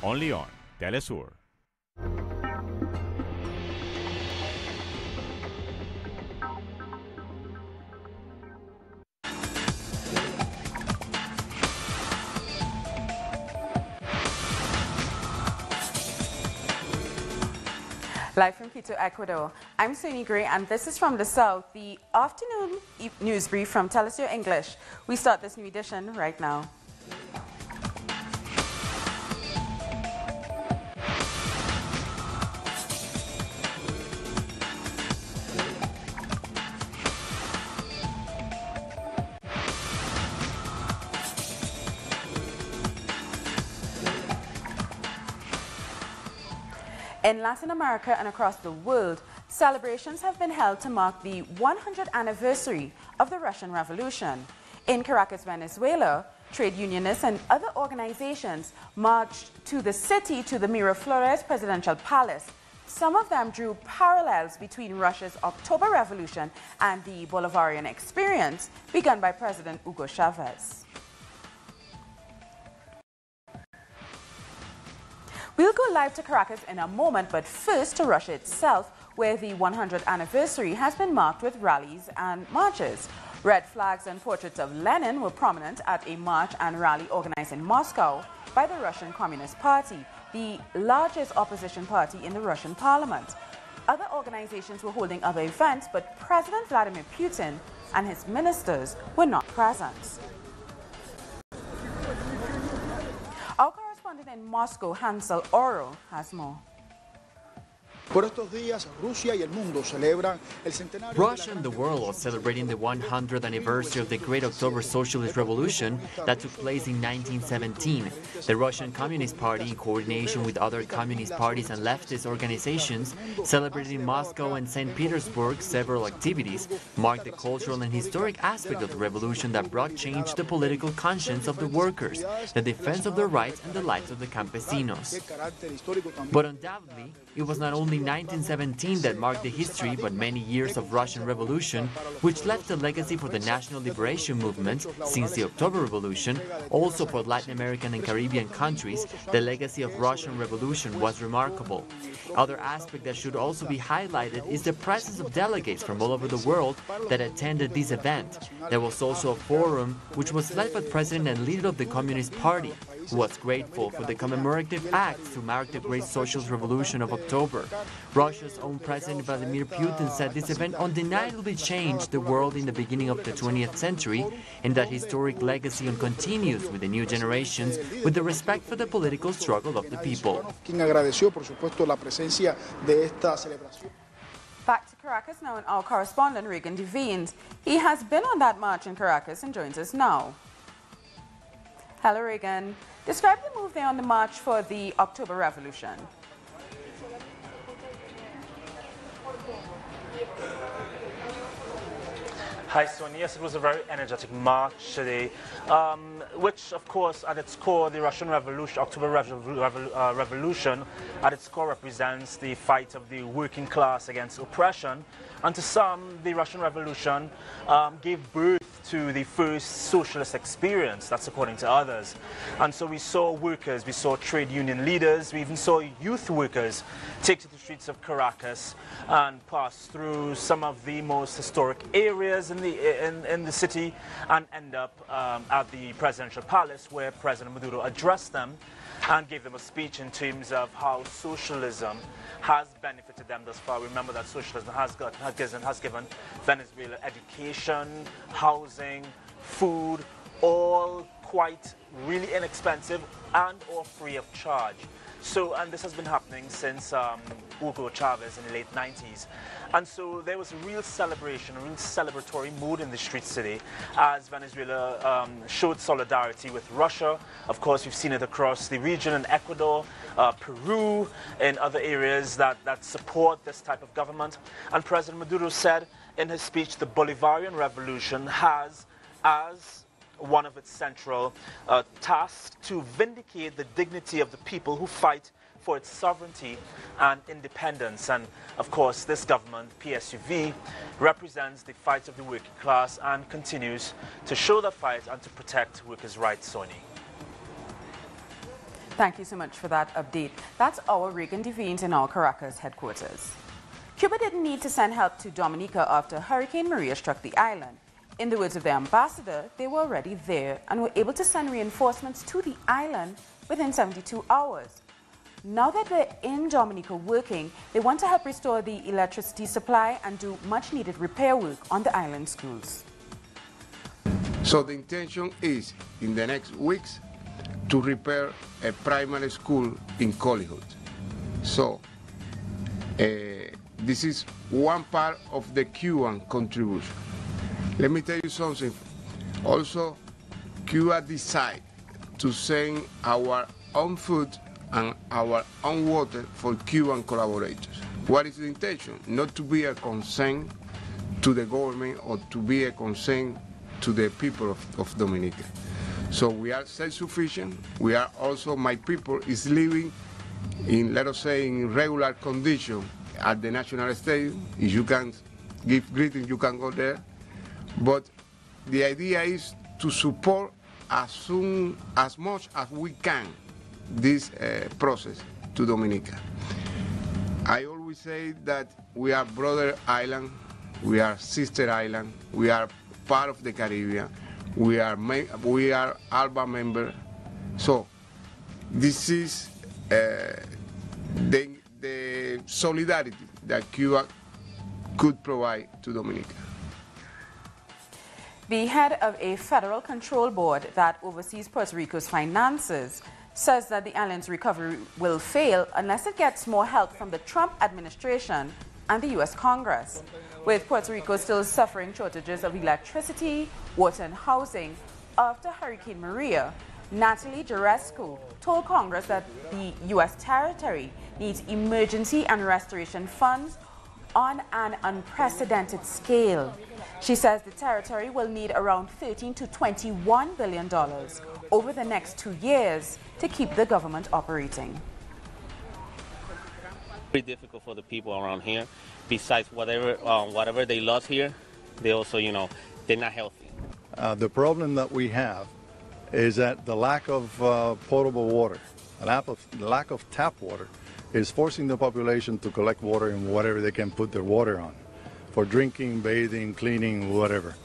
only on Telesur. Live from Quito, Ecuador, I'm Sonia Gray, and this is from the South, the afternoon news brief from Telesur English. We start this new edition right now. In Latin America and across the world, celebrations have been held to mark the 100th anniversary of the Russian Revolution. In Caracas, Venezuela, trade unionists and other organizations marched to the city to the Miraflores presidential palace. Some of them drew parallels between Russia's October Revolution and the Bolivarian experience begun by President Hugo Chavez. We'll go live to Caracas in a moment, but first to Russia itself, where the 100th anniversary has been marked with rallies and marches. Red flags and portraits of Lenin were prominent at a march and rally organized in Moscow by the Russian Communist Party, the largest opposition party in the Russian parliament. Other organizations were holding other events, but President Vladimir Putin and his ministers were not present. Our correspondent in Moscow, Hansel Oro, has more. Russia and the world are celebrating the 100th anniversary of the Great October Socialist Revolution that took place in 1917. The Russian Communist Party, in coordination with other communist parties and leftist organizations, celebrated in Moscow and St. Petersburg. Several activities marked the cultural and historic aspect of the revolution that brought change to the political conscience of the workers, the defense of their rights, and the lives of the campesinos. But undoubtedly, it was not only 1917 that marked the history, but many years of Russian Revolution, which left a legacy for the national liberation movement since the October Revolution. Also for Latin American and Caribbean countries, the legacy of Russian Revolution was remarkable. Other aspect that should also be highlighted is the presence of delegates from all over the world that attended this event. There was also a forum which was led by the president and leader of the Communist Party, who was grateful for the commemorative acts to mark the great socialist revolution of October. Russia's own President Vladimir Putin said this event undeniably changed the world in the beginning of the 20th century, and that historic legacy continues with the new generations with the respect for the political struggle of the people. Back to Caracas now, and our correspondent Regan Devines. He has been on that march in Caracas and joins us now. Hello, Regan. Describe the move there on the march for the October Revolution. Hi, Sonia. Yes, it was a very energetic march today, which, of course, at its core, the Russian Revolution, October Revolution, at its core represents the fight of the working class against oppression. And to some, the Russian Revolution gave birth to the first socialist experience, that's according to others. And so we saw workers, we saw trade union leaders, we even saw youth workers take to the streets of Caracas and pass through some of the most historic areas in the city and end up at the presidential palace, where President Maduro addressed them and gave them a speech in terms of how socialism has benefited them thus far. Remember that socialism has given Venezuela education, housing, food, all quite really inexpensive and or free of charge. So, and this has been happening since Hugo Chavez in the late 90s. And so there was a real celebration, a real celebratory mood in the streets today as Venezuela showed solidarity with Russia. Of course, we've seen it across the region in Ecuador, Peru, and other areas that support this type of government. And President Maduro said in his speech, the Bolivarian Revolution has as one of its central tasks to vindicate the dignity of the people who fight for its sovereignty and independence. And of course, this government, PSUV, represents the fight of the working class and continues to show that fight and to protect workers' rights, Sony. Thank you so much for that update. That's our Reagan Devines in our Caracas headquarters. Cuba didn't need to send help to Dominica after Hurricane Maria struck the island. In the words of the ambassador, they were already there and were able to send reinforcements to the island within 72 hours. Now that they're in Dominica working, they want to help restore the electricity supply and do much needed repair work on the island schools. So the intention is, in the next weeks, to repair a primary school in Collywood. So this is one part of the Cuban contribution. Let me tell you something. Also, Cuba decided to send our own food and our own water for Cuban collaborators. What is the intention? Not to be a concern to the government or to be a concern to the people of Dominica. So we are self-sufficient. We are also, my people is living in, let us say, in regular condition at the National Stadium. If you can give greetings, you can go there. But the idea is to support as much as we can this process to Dominica. I always say that we are brother island, we are sister island, we are part of the Caribbean, we are ALBA member. So this is the solidarity that Cuba could provide to Dominica. The head of a federal control board that oversees Puerto Rico's finances says that the island's recovery will fail unless it gets more help from the Trump administration and the U.S. Congress. With Puerto Rico still suffering shortages of electricity, water and housing after Hurricane Maria, Natalie Jarescu told Congress that the U.S. territory needs emergency and restoration funds on an unprecedented scale. She says the territory will need around $13 to $21 billion over the next 2 years to keep the government operating. Pretty difficult for the people around here. Besides whatever they lost here, they also, they're not healthy. The problem that we have is that the lack of potable water, the lack of tap water, is forcing the population to collect water in whatever they can put their water on, for drinking, bathing, cleaning, whatever.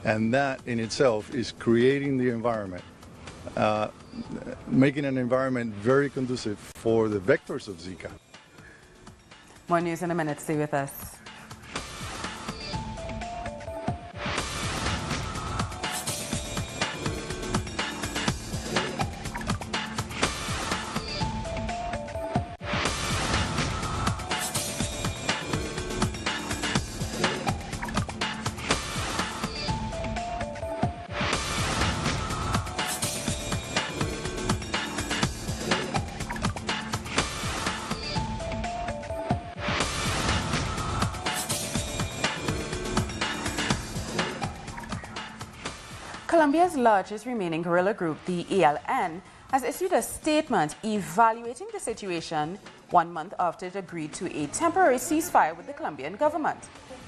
And that in itself is creating the environment, making an environment very conducive for the vectors of Zika. More news in a minute. Stay with us. Colombia's largest remaining guerrilla group, the ELN, has issued a statement evaluating the situation 1 month after it agreed to a temporary ceasefire with the Colombian government.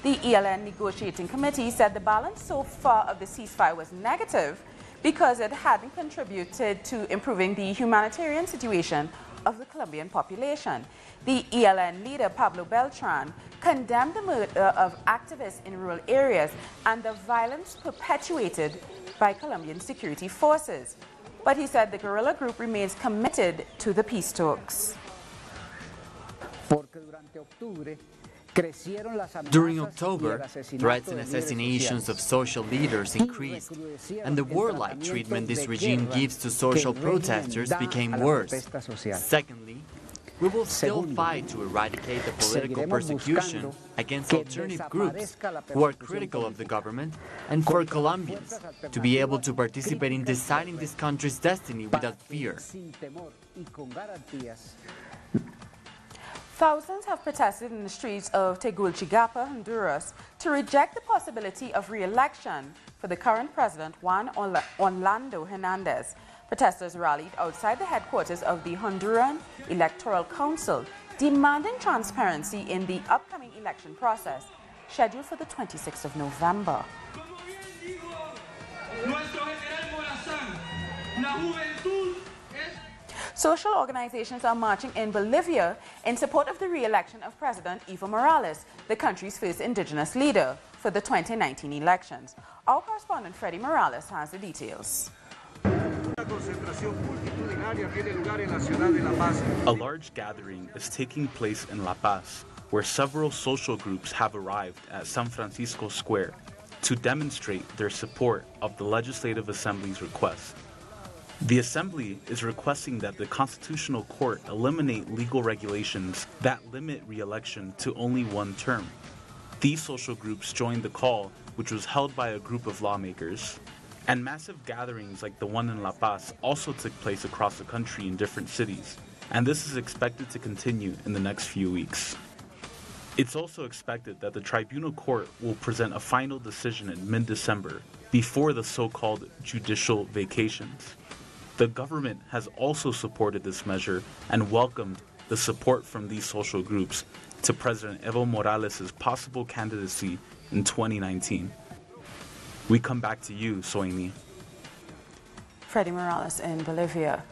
The ELN negotiating committee said the balance so far of the ceasefire was negative because it hadn't contributed to improving the humanitarian situation of the Colombian population. The ELN leader, Pablo Beltran, condemned the murder of activists in rural areas and the violence perpetuated by Colombian security forces. But he said the guerrilla group remains committed to the peace talks. During October, threats and assassinations of social leaders increased, and the warlike treatment this regime gives to social protesters became worse. Secondly, we will still fight to eradicate the political persecution against alternative groups who are critical of the government, and for Colombians to be able to participate in deciding this country's destiny without fear. Thousands have protested in the streets of Tegucigalpa, Honduras, to reject the possibility of re-election for the current president, Juan Orlando Hernandez. Protesters rallied outside the headquarters of the Honduran Electoral Council, demanding transparency in the upcoming election process, scheduled for the 26th of November. Social organizations are marching in Bolivia in support of the re-election of President Evo Morales, the country's first indigenous leader, for the 2019 elections. Our correspondent Freddie Morales has the details. A large gathering is taking place in La Paz, where several social groups have arrived at San Francisco Square to demonstrate their support of the Legislative Assembly's request. The Assembly is requesting that the Constitutional Court eliminate legal regulations that limit re-election to only one term. These social groups joined the call, which was held by a group of lawmakers. And massive gatherings like the one in La Paz also took place across the country in different cities, and this is expected to continue in the next few weeks. It's also expected that the Tribunal Court will present a final decision in mid-December, before the so-called judicial vacations. The government has also supported this measure and welcomed the support from these social groups to President Evo Morales' possible candidacy in 2019. We come back to you, Soini. Freddie Morales in Bolivia.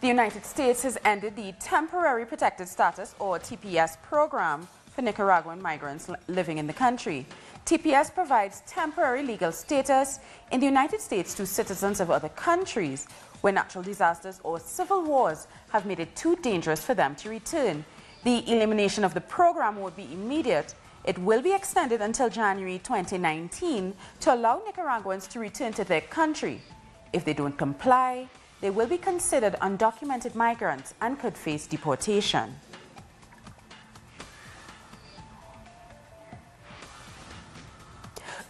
The United States has ended the Temporary Protected Status, or T.P.S. program for Nicaraguan migrants living in the country. T.P.S. provides temporary legal status in the United States to citizens of other countries where natural disasters or civil wars have made it too dangerous for them to return. The elimination of the program would be immediate. It will be extended until January 2019 to allow Nicaraguans to return to their country. If they don't comply, they will be considered undocumented migrants and could face deportation.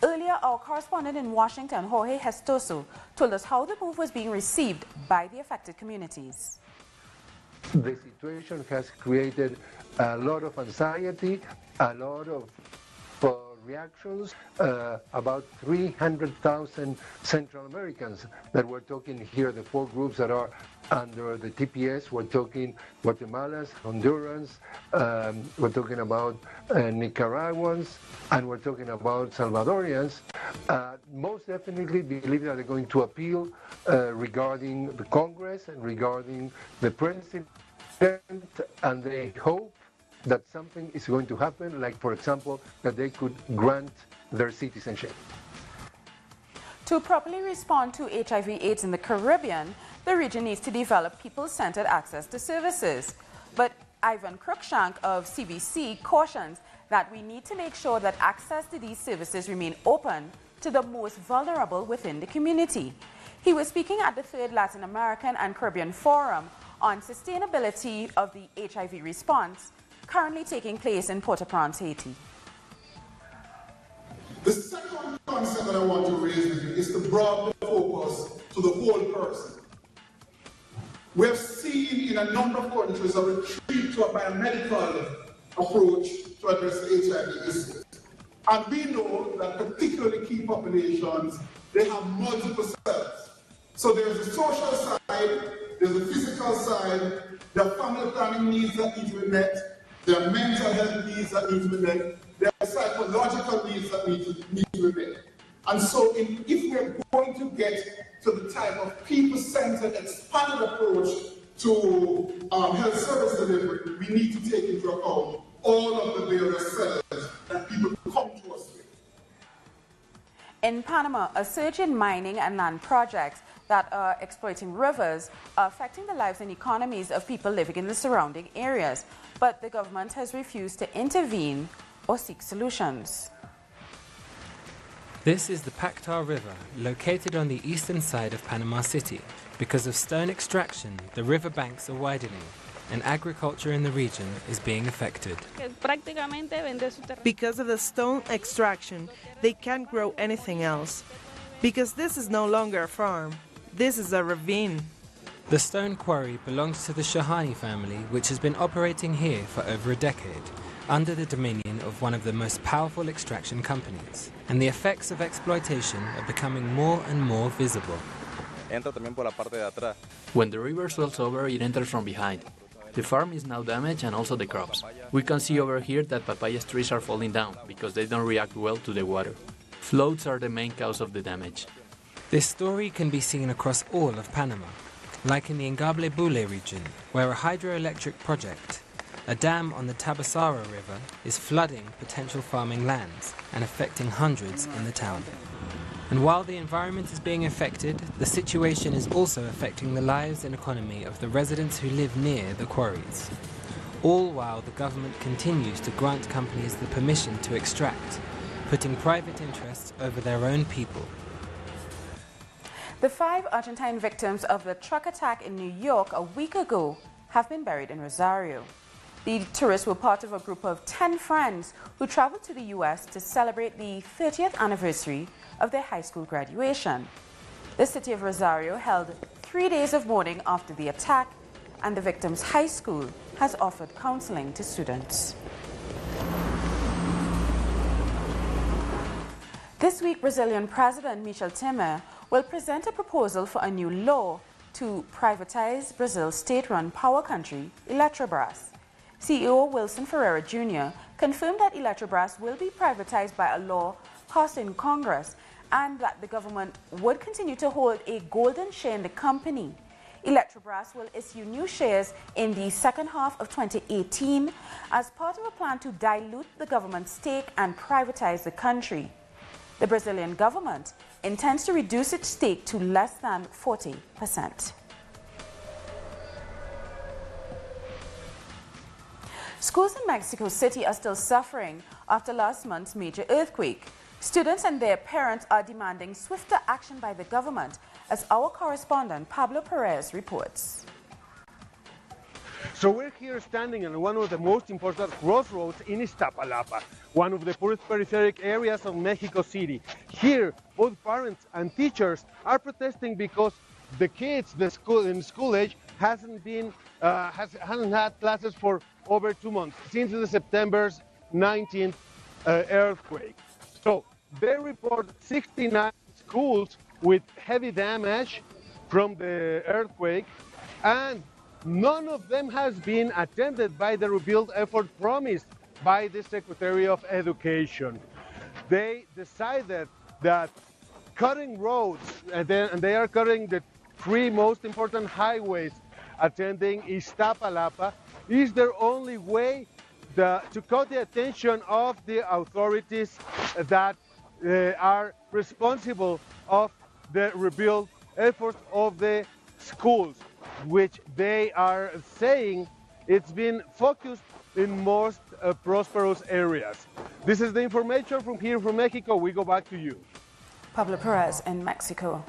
Earlier, our correspondent in Washington, Jorge Gestoso, told us how the move was being received by the affected communities. The situation has created a lot of anxiety, a lot of reactions. About 300,000 Central Americans that we're talking here, the 4 groups that are under the T.P.S. We're talking Guatemalans, Hondurans, we're talking about Nicaraguans, and we're talking about Salvadorians. Most definitely believe that they're going to appeal regarding the Congress and regarding the President, and they hope that something is going to happen, like, for example, that they could grant their citizenship. To properly respond to HIV/AIDS in the Caribbean, the region needs to develop people-centered access to services. But Ivan Cruikshank of CBC cautions that we need to make sure that access to these services remain open to the most vulnerable within the community. He was speaking at the 3rd Latin American and Caribbean Forum on sustainability of the HIV response, currently taking place in Port-au-Prince, Haiti. The second concept that I want to raise with you is to broaden the focus to the whole person. We have seen in a number of countries a retreat to a biomedical approach to address the HIV issue. And we know that particularly key populations, they have multiple cells. So there's the social side, there's the physical side, there are family planning needs that need to be met, there are mental health needs that need to be met, there are psychological needs that need to be met. And so if we're going to get to the type of people-centered, expanded approach to health service delivery, we need to take into account all of the various cells that people come to us with. In Panama, a surge in mining and land projects that are exploiting rivers are affecting the lives and economies of people living in the surrounding areas, but the government has refused to intervene or seek solutions. This is the Pactar River, located on the eastern side of Panama City. Because of stone extraction, the river banks are widening, and agriculture in the region is being affected. Because of the stone extraction, they can't grow anything else. Because this is no longer a farm, this is a ravine. The stone quarry belongs to the Shahani family, which has been operating here for over a decade, under the dominion of one of the most powerful extraction companies. And the effects of exploitation are becoming more and more visible. When the river swells over, it enters from behind. The farm is now damaged and also the crops. We can see over here that papaya trees are falling down because they don't react well to the water. Floods are the main cause of the damage. This story can be seen across all of Panama. like in the Ngable region, where a hydroelectric project, a dam on the Tabasara River, is flooding potential farming lands and affecting hundreds in the town. And while the environment is being affected, the situation is also affecting the lives and economy of the residents who live near the quarries. All while the government continues to grant companies the permission to extract, putting private interests over their own people. The 5 Argentine victims of the truck attack in New York a week ago have been buried in Rosario. The tourists were part of a group of 10 friends who traveled to the U.S. to celebrate the 30th anniversary of their high school graduation. The city of Rosario held 3 days of mourning after the attack, and the victims' high school has offered counseling to students. This week, Brazilian President Michel Temer will present a proposal for a new law to privatize Brazil's state-run power country, Eletrobras. CEO Wilson Ferreira Jr. confirmed that Eletrobras will be privatized by a law passed in Congress and that the government would continue to hold a golden share in the company. Eletrobras will issue new shares in the second half of 2018 as part of a plan to dilute the government's stake and privatize the country. The Brazilian government intends to reduce its stake to less than 40%. Schools in Mexico City are still suffering after last month's major earthquake. Students and their parents are demanding swifter action by the government, as our correspondent Pablo Perez reports. So we're here standing on one of the most important crossroads in Iztapalapa, one of the peripheral areas of Mexico City. Here, both parents and teachers are protesting because the kids, in school age, hasn't had classes for over 2 months, since the September 19th earthquake. So they report 69 schools with heavy damage from the earthquake, and none of them has been attended by the rebuild effort promised by the Secretary of Education. They decided that cutting roads, and they are cutting the 3 most important highways attending Iztapalapa, is their only way to cut the attention of the authorities that are responsible of the rebuild efforts of the schools, which they are saying it's been focused in most prosperous areas. This is the information from here from Mexico. We go back to you. Pablo Perez in Mexico.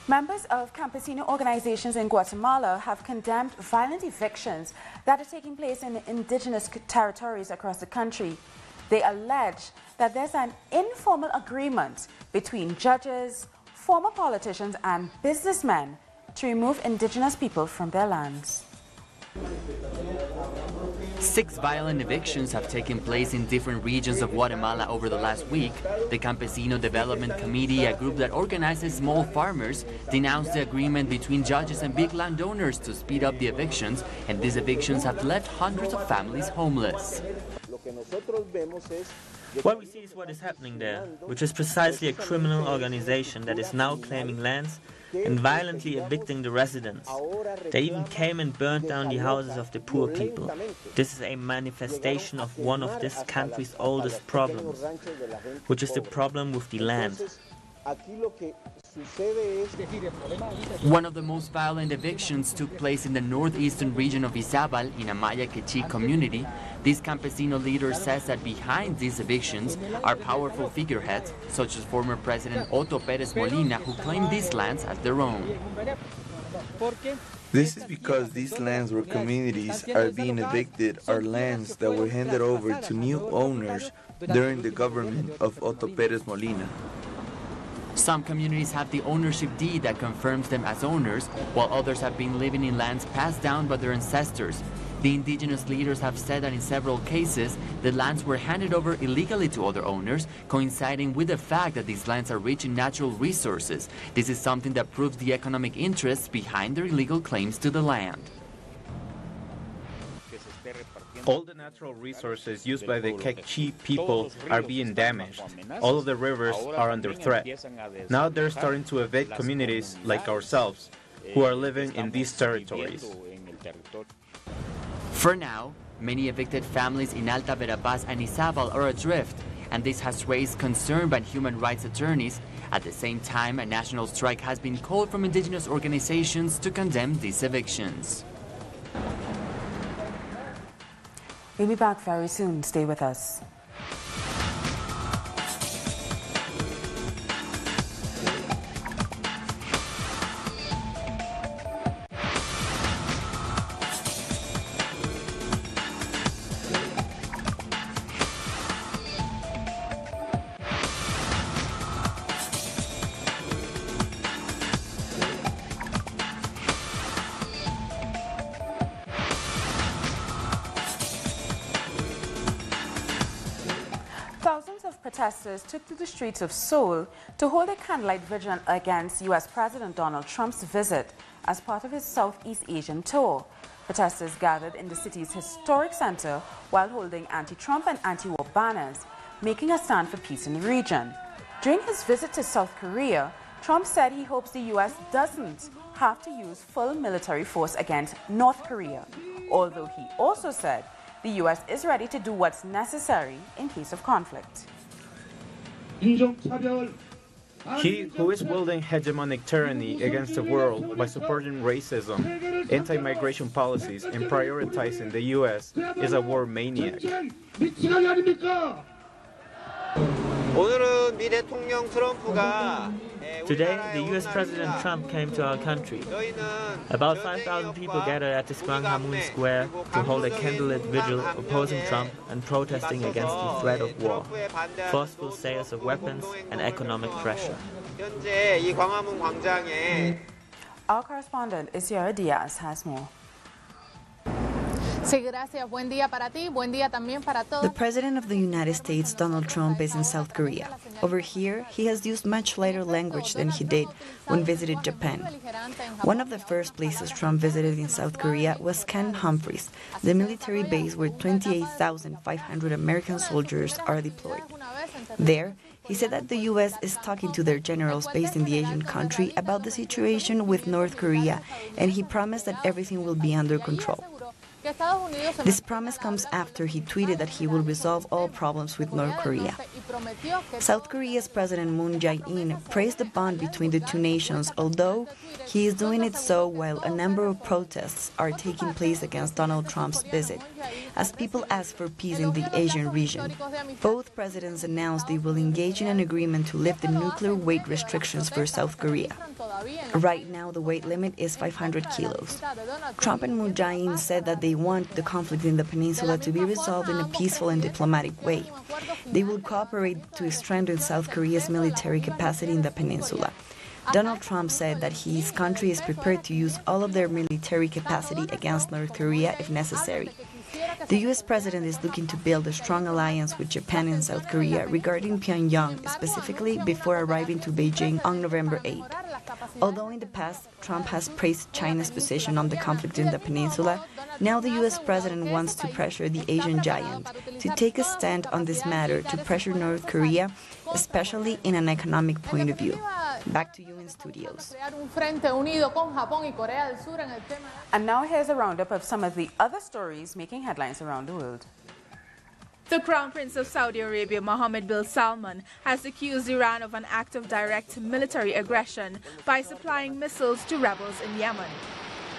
Members of campesino organizations in Guatemala have condemned violent evictions that are taking place in indigenous territories across the country. They allege that there's an informal agreement between judges, former politicians, and businessmen to remove indigenous people from their lands. 6 violent evictions have taken place in different regions of Guatemala over the last week. The Campesino Development Committee, a group that organizes small farmers, denounced the agreement between judges and big landowners to speed up the evictions, and these evictions have left hundreds of families homeless. What we see is what is happening there, which is precisely a criminal organization that is now claiming lands and violently evicting the residents. They even came and burned down the houses of the poor people. This is a manifestation of one of this country's oldest problems, which is the problem with the land. One of the most violent evictions took place in the northeastern region of Izabal in a Maya Quechí community. This campesino leader says that behind these evictions are powerful figureheads, such as former President Otto Pérez Molina, who claimed these lands as their own. This is because these lands where communities are being evicted are lands that were handed over to new owners during the government of Otto Pérez Molina. Some communities have the ownership deed that confirms them as owners, while others have been living in lands passed down by their ancestors. The indigenous leaders have said that in several cases, the lands were handed over illegally to other owners, coinciding with the fact that these lands are rich in natural resources. This is something that proves the economic interests behind their illegal claims to the land. All the natural resources used by the Quechí people are being damaged. All of the rivers are under threat. Now they're starting to evict communities like ourselves. who are living in these territories. For now, many evicted families in Alta Verapaz and Izabal are adrift, and this has raised concern by human rights attorneys. At the same time, a national strike has been called from indigenous organizations to condemn these evictions. We'll be back very soon. Stay with us. Protesters took to the streets of Seoul to hold a candlelight vigil against U.S. President Donald Trump's visit as part of his Southeast Asian tour. Protesters gathered in the city's historic center while holding anti-Trump and anti-war banners, making a stand for peace in the region. During his visit to South Korea, Trump said he hopes the U.S. doesn't have to use full military force against North Korea, although he also said the U.S. is ready to do what's necessary in case of conflict. He who is wielding hegemonic tyranny against the world by supporting racism, anti-migration policies, and prioritizing the U.S. is a war maniac. Today, the U.S. President Trump came to our country. About 5,000 people gathered at the Gwanghwamun Square to hold a candlelit vigil opposing Trump and protesting against the threat of war, forceful sales of weapons, and economic pressure. Our correspondent Isiara Diaz has more. The President of the United States, Donald Trump, is in South Korea. Over here, he has used much lighter language than he did when visited Japan. One of the first places Trump visited in South Korea was Camp Humphreys, the military base where 28,500 American soldiers are deployed. There, he said that the U.S. is talking to their generals based in the Asian country about the situation with North Korea, and he promised that everything will be under control. This promise comes after he tweeted that he will resolve all problems with North Korea. South Korea's President Moon Jae-in praised the bond between the two nations, although he is doing it so while a number of protests are taking place against Donald Trump's visit, as people ask for peace in the Asian region. Both presidents announced they will engage in an agreement to lift the nuclear weight restrictions for South Korea. Right now, the weight limit is 500 kilos. Trump and Moon Jae-in said that they want the conflict in the peninsula to be resolved in a peaceful and diplomatic way. They will cooperate to strengthen South Korea's military capacity in the peninsula. Donald Trump said that his country is prepared to use all of their military capacity against North Korea if necessary. The U.S. president is looking to build a strong alliance with Japan and South Korea regarding Pyongyang, specifically before arriving to Beijing on November 8. Although in the past, Trump has praised China's position on the conflict in the peninsula, now the U.S. president wants to pressure the Asian giant to take a stand on this matter to pressure North Korea, especially in an economic point of view. Back to you in studios. And now here's a roundup of some of the other stories making headlines around the world. The Crown Prince of Saudi Arabia, Mohammed bin Salman, has accused Iran of an act of direct military aggression by supplying missiles to rebels in Yemen.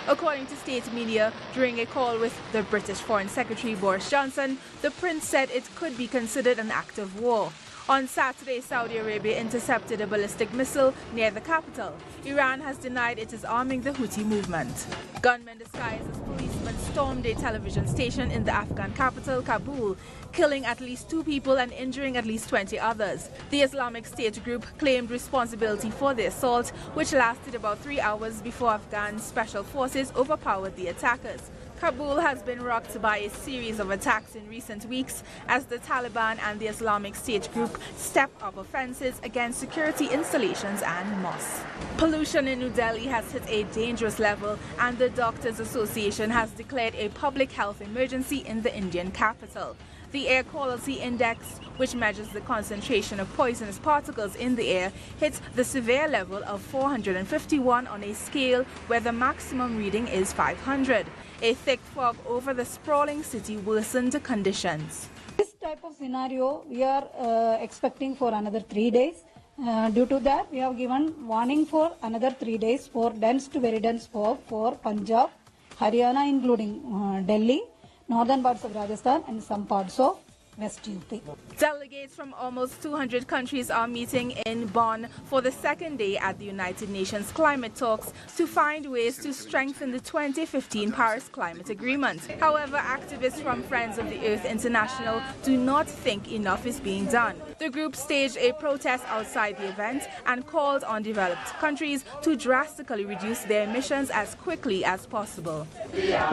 According to state media, during a call with the British Foreign Secretary Boris Johnson, the prince said it could be considered an act of war. On Saturday, Saudi Arabia intercepted a ballistic missile near the capital. Iran has denied it is arming the Houthi movement. Gunmen disguised as policemen stormed a television station in the Afghan capital, Kabul, killing at least 2 people and injuring at least 20 others. The Islamic State group claimed responsibility for the assault, which lasted about 3 hours before Afghan special forces overpowered the attackers. Kabul has been rocked by a series of attacks in recent weeks as the Taliban and the Islamic State group step up offenses against security installations and mosques. Pollution in New Delhi has hit a dangerous level, and the Doctors Association has declared a public health emergency in the Indian capital. The air quality index, which measures the concentration of poisonous particles in the air, hit the severe level of 451 on a scale where the maximum reading is 500. A thick fog over the sprawling city worsened the conditions. This type of scenario we are expecting for another 3 days. Due to that, we have given warning for another 3 days for dense to very dense fog for Punjab, Haryana, including Delhi, northern parts of Rajasthan and some parts of West UP. Delegates from almost 200 countries are meeting in Bonn for the second day at the United Nations climate talks to find ways to strengthen the 2015 Paris Climate Agreement. However, activists from Friends of the Earth International do not think enough is being done. The group staged a protest outside the event and called on developed countries to drastically reduce their emissions as quickly as possible.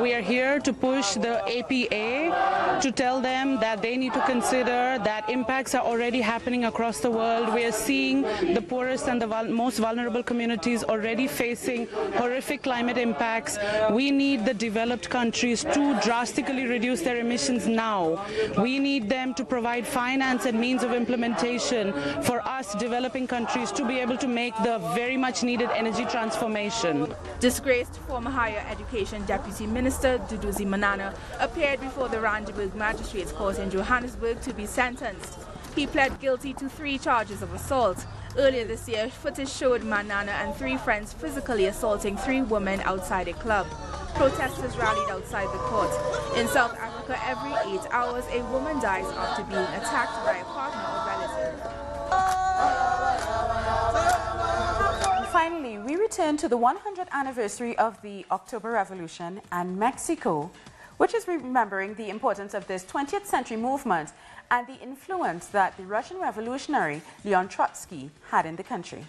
We are here to push the APA to tell them that they need to consider that impacts are already happening across the world. We are seeing the poorest and the most vulnerable communities already facing horrific climate impacts. We need the developed countries to drastically reduce their emissions now. We need them to provide finance and means of implementation for us developing countries to be able to make the very much needed energy transformation. Disgraced former Higher Education Deputy Minister Duduzi Manana appeared before the Randburg Magistrates Court in Johannesburg to be sentenced. He pled guilty to 3 charges of assault. Earlier this year, footage showed Manana and 3 friends physically assaulting 3 women outside a club. Protesters rallied outside the court. In South Africa, every 8 hours, a woman dies after being attacked by a partner or relative. Finally, we return to the 100th anniversary of the October Revolution and Mexico, which is remembering the importance of this 20th century movement and the influence that the Russian revolutionary Leon Trotsky had in the country.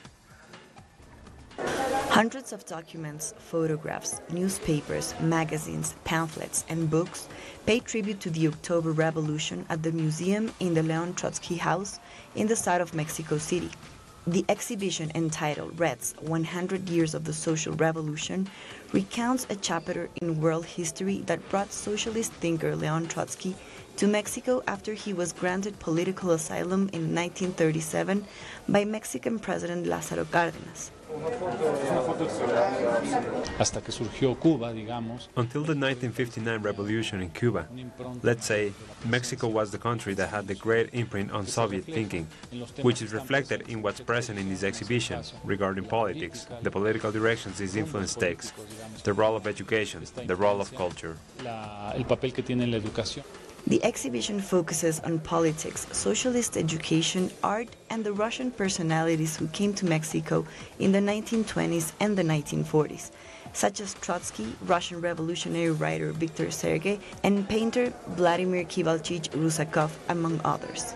Hundreds of documents, photographs, newspapers, magazines, pamphlets, and books pay tribute to the October Revolution at the museum in the Leon Trotsky House in the south of Mexico City. The exhibition, entitled Red's 100 Years of the Social Revolution, recounts a chapter in world history that brought socialist thinker Leon Trotsky to Mexico after he was granted political asylum in 1937 by Mexican President Lázaro Cárdenas. Until the 1959 revolution in Cuba, let's say, Mexico was the country that had the great imprint on Soviet thinking, which is reflected in what's present in this exhibition regarding politics, the political directions this influence takes, the role of education, the role of culture. The exhibition focuses on politics, socialist education, art, and the Russian personalities who came to Mexico in the 1920s and the 1940s, such as Trotsky, Russian revolutionary writer Viktor Sergey, and painter Vladimir Kivalchich-Rusakov, among others.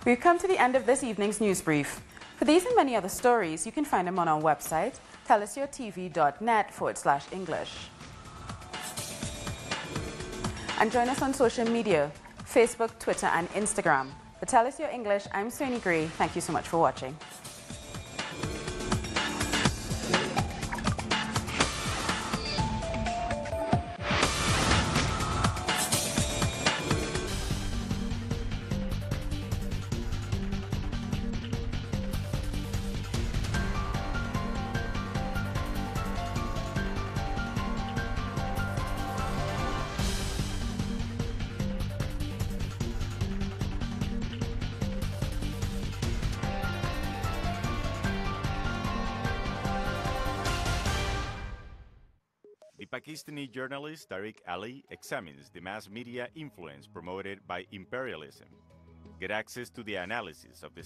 We've come to the end of this evening's news brief. For these and many other stories, you can find them on our website, telesurtv.net/English. And join us on social media, Facebook, Twitter, and Instagram. For Tell Us Your English, I'm Sony Gray. Thank you so much for watching. Pakistani journalist Tariq Ali examines the mass media influence promoted by imperialism. Get access to the analysis of the